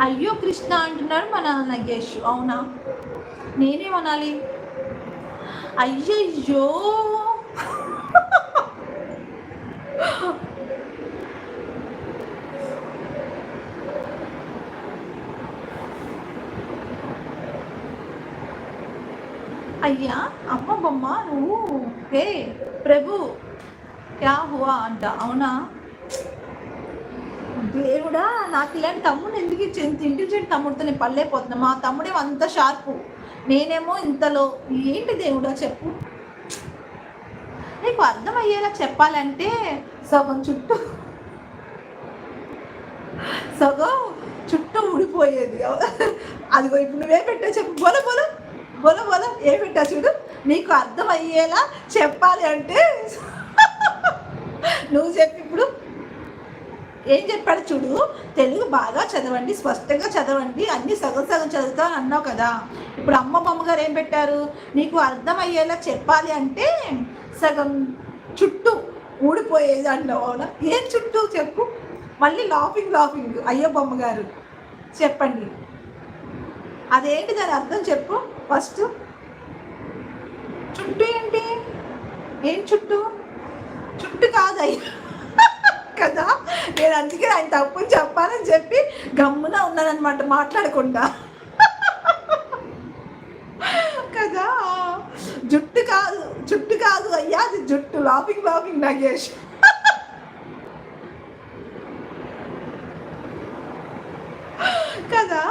అయ్యో కృష్ణ అంటున్నాడు మన నగేష్. అవునా, నేనేమనాలి? అయ్యయ్యో అయ్యా అమ్మ బొమ్మ నువ్వు హే ప్రభు క్యా హువా అంట. అవునా, దేవుడా నాకు ఇలాంటి తమ్ముడు ఎందుకు ఇచ్చింది? ఇంటెలిజెంట్ తమ్ముడితో నేను పళ్ళైపోతున్నా. మా తమ్ముడేమో అంత షార్పు, నేనేమో ఇంతలో. ఏంటి దేవుడా చెప్పు. నీకు అర్థమయ్యేలా చెప్పాలంటే సగం చుట్టూ సగం చుట్టూ ఊడిపోయేది. అదిగో ఇప్పుడు నువ్వే పెట్టా చెప్పు. బోల బోల బోల బోల ఏ పెట్టా చూడు. నీకు అర్థమయ్యేలా చెప్పాలి అంటే నువ్వు చెప్పి ఇప్పుడు ఏం చెప్పాడు చూడు. తెలుగు బాగా చదవండి, స్పష్టంగా చదవండి, అన్ని సగం సగం చదువుతా అన్నావు కదా. ఇప్పుడు అమ్మ బొమ్మగారు ఏం పెట్టారు? నీకు అర్థమయ్యేలా చెప్పాలి అంటే సగం చుట్టూ ఊడిపోయేది అన్నావు. అవునా, ఏం చుట్టూ చెప్పు. మళ్ళీ లాఫింగ్ లాఫింగ్. అయ్యో బొమ్మగారు చెప్పండి, అదేంటి దాని అర్థం చెప్పు ఫస్ట్. చుట్టూ ఏంటి? ఏం చుట్టూ? చుట్టూ కాదు అయ్యా కదా. నేను అందుకే ఆయన తప్పుని చెప్పాలని చెప్పి గమ్మున ఉన్నానమాట, మాట్లాడకుండా కదా. జుట్టు కాదు, చుట్టు కాదు అయ్యా, అది జుట్టు. Laughing laughing Nagesh. కదా.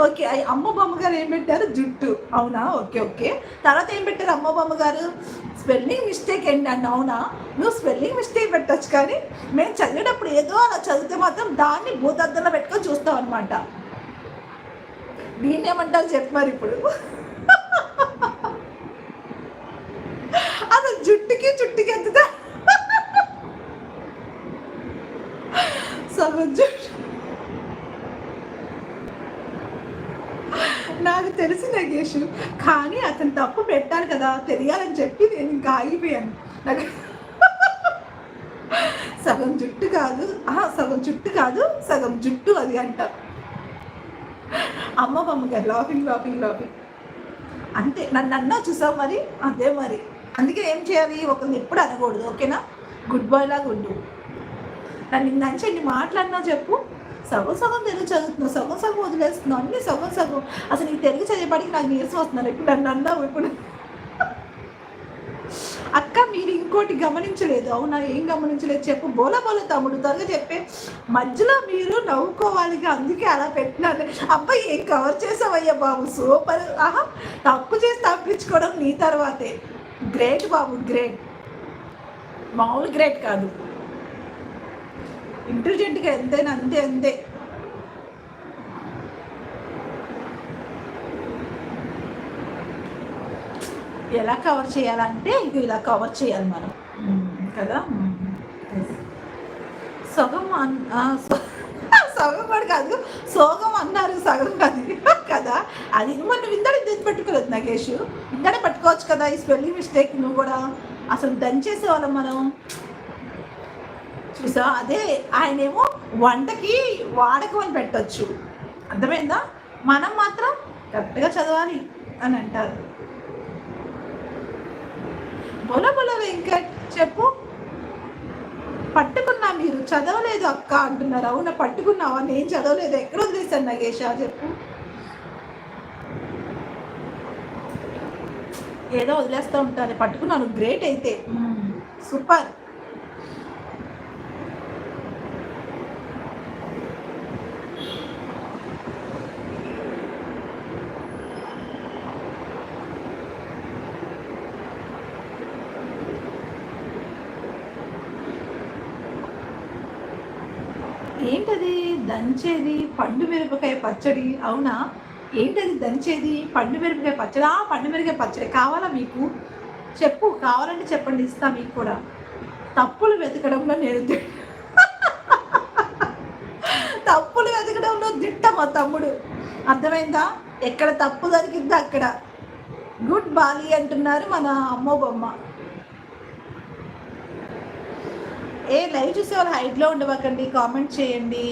ఓకే, అమ్మ బొమ్మగారు ఏం పెట్టారు? జుట్టు. అవునా, ఓకే ఓకే. తర్వాత ఏం పెట్టారు అమ్మ బొమ్మగారు? స్పెల్లింగ్ మిస్టేక్ ఏంటి అన్న. అవునా, నువ్వు స్పెల్లింగ్ మిస్టేక్ పెట్టచ్చు, కానీ మేము చదివేటప్పుడు ఏదో అలా చదివితే మాత్రం దాన్ని భూతద్దంలో పెట్టుకొని చూస్తాం అనమాట. దీన్ని ఏమంటారు చెప్పు మరి ఇప్పుడు. అసలు జుట్టుకి చుట్టుకి ఎంతుదా సగం జుట్టు. నాకు తెలిసి నగేష్, కానీ అతను తప్పు పెట్టాను కదా తెలియాలని చెప్పి నేను ఇంకా ఆగిపోయాను. నాకు సగం జుట్టు కాదు, సగం చుట్టు కాదు, సగం జుట్టు అది అంట. అమ్మ బొమ్మగారు లాఫింగ్ లాఫింగ్ లాఫింగ్ అంతే. నన్ను అన్నా చూసావు మరి, అదే మరి. అందుకే ఏం చేయాలి, ఒకరిని ఎప్పుడు అనకూడదు. ఓకేనా, గుడ్ బాయ్ లాగా ఉండు. నన్ను నంచండి మాట్లాడినా చెప్పు. సగం సగం తెలుగు చదువుతున్నావు, సగం సగం వదిలేస్తున్నావు, అన్ని సగం సగం. అసలు నీకు తెలుగు చదివేపాటికి నాకు నీరసం వస్తున్నారు. ఇప్పుడు నన్ను అన్నావు ఇప్పుడు. అక్క మీరు ఇంకోటి గమనించలేదు. అవునా, ఏం గమనించలేదు చెప్పు. బోల బోల తమ్ముడు త్వరగా చెప్పే. మధ్యలో మీరు నవ్వుకోవాలి, అందుకే అలా పెట్టినాను. అబ్బాయి ఏం కవర్ చేసావయ్యా బాబు, సూపర్. తప్పు చేసి తప్పించుకోవడం నీ తర్వాతే. గ్రేట్ బాబు, గ్రేట్. మామూలు గ్రేట్ కాదు, ఇంటెలిజెంట్గా ఎంతైనా అంతే అంతే. ఎలా కవర్ చేయాలంటే ఇది ఇలా కవర్ చేయాలి మనం కదా. సగం సగం కూడా కాదు, సోగం అన్నారు, సగం అది కదా. అది మనం ఇందడే తెచ్చి పెట్టుకోలేదు నగేష్, ఇందడే పట్టుకోవచ్చు కదా. ఈ స్పెల్లింగ్ మిస్టేక్ నువ్వు కూడా అసలు దంచేసేవాళ్ళం మనం, చూసా. అదే ఆయనేమో వంటకి వాడకం అని పెట్టచ్చు, అర్థమైందా. మనం మాత్రం కరెక్ట్గా చదవాలి అని అంటారు. బొల బొల వెంకట్ చెప్పు. పట్టుకున్నా, మీరు చదవలేదు అక్క అంటున్నారు. అవునా, పట్టుకున్నావా? నేను చదవలేదు, ఎక్కడ వదిలేశాను నగేషా చెప్పు. ఏదో వదిలేస్తూ ఉంటాను, పట్టుకున్నాను. గ్రేట్ అయితే, సూపర్. ఏంటది దంచేది? పండు మిరపకాయ పచ్చడి. అవునా, ఏంటది దంచేది? పండు మిరపకాయ పచ్చడి. పండు మిరపకాయ పచ్చడి కావాలా మీకు? చెప్పు, కావాలంటే చెప్పండి, ఇస్తా మీకు కూడా. తప్పులు వెతకడంలో నేను తప్పులు వెతకడంలో దిట్ట మా తమ్ముడు, అర్థమైందా. ఎక్కడ తప్పు దొరికిందో అక్కడ గుడ్ బాలి అంటున్నారు మన అమ్మో బొమ్మ. లైవ్ చూసే వాళ్ళు హైట్లో ఉండవకండి, కామెంట్ చేయండి.